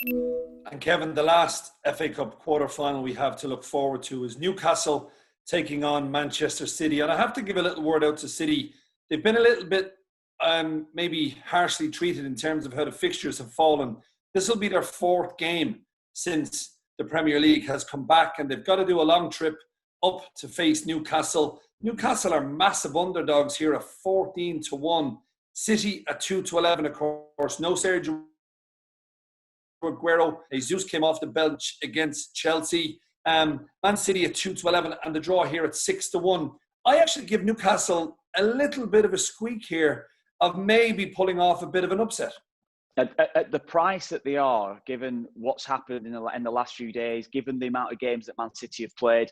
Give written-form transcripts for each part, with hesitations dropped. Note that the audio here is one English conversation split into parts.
And Kevin, the last FA Cup quarter-final we have to look forward to is Newcastle taking on Manchester City. And I have to give a little word out to City. They've been a little bit maybe harshly treated in terms of how the fixtures have fallen. This will be their fourth game since the Premier League has come back, and they've got to do a long trip up to face Newcastle. Newcastle are massive underdogs here at 14-1. City at 2-11, of course. No Sergio Aguero. Jesus came off the bench against Chelsea. Man City at 2-11, and the draw here at 6-1. I actually give Newcastle a little bit of a squeak here of maybe pulling off a bit of an upset. At the price that they are, given what's happened in the last few days, given the amount of games that Man City have played,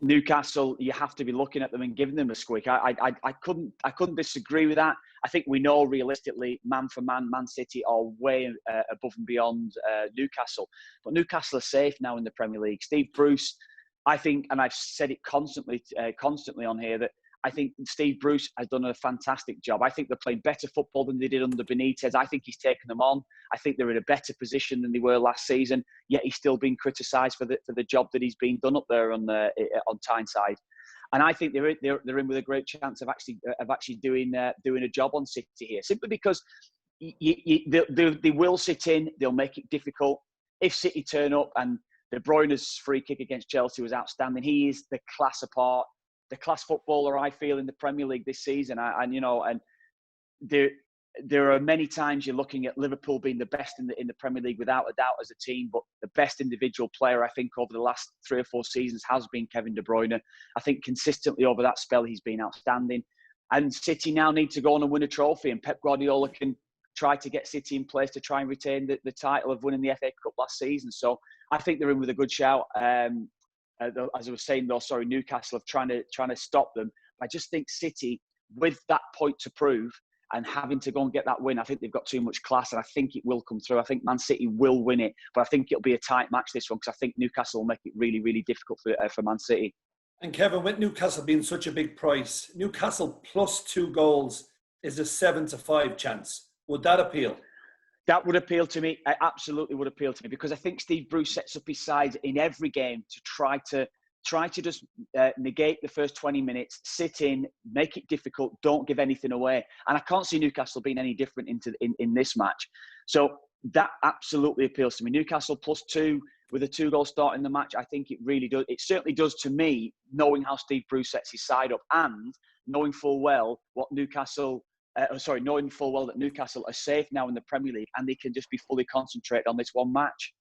Newcastle, you have to be looking at them and giving them a squeak. I couldn't disagree with that. I think we know realistically, man for man, Man City are way above and beyond Newcastle. But Newcastle are safe now in the Premier League. Steve Bruce, I think, and I've said it constantly on here, that I think Steve Bruce has done a fantastic job. I think they're playing better football than they did under Benitez. I think he's taken them on. I think they're in a better position than they were last season. Yet he's still being criticised for the job that he's been done up there on Tyneside. And I think they're in with a great chance of actually doing a job on City here, simply because they will sit in. They'll make it difficult. If City turn up, and De Bruyne's free kick against Chelsea was outstanding. He is the class apart. The class footballer I feel in the Premier League this season, and there are many times you're looking at Liverpool being the best in the Premier League without a doubt as a team, but the best individual player I think over the last 3 or 4 seasons has been Kevin De Bruyne. I think consistently over that spell he's been outstanding, and City now need to go on and win a trophy, and Pep Guardiola can try to get City in place to try and retain the title of winning the FA Cup last season. So I think they're in with a good shout. As I was saying, though, Newcastle are trying to stop them. I just think City, with that point to prove and having to go and get that win, I think they've got too much class, and I think it will come through. I think Man City will win it, but I think it'll be a tight match, this one, because I think Newcastle will make it really, really difficult for Man City. And Kevin, with Newcastle being such a big price, Newcastle plus 2 goals is a 7-5 chance. Would that appeal? That would appeal to me. It absolutely would appeal to me, because I think Steve Bruce sets up his side in every game to try to just negate the first 20 minutes, sit in, make it difficult, don't give anything away. And I can't see Newcastle being any different in this match. So that absolutely appeals to me. Newcastle plus 2 with a 2-goal start in the match, I think it really does. It certainly does to me, knowing how Steve Bruce sets his side up and knowing full well knowing full well that Newcastle are safe now in the Premier League and they can just be fully concentrated on this one match.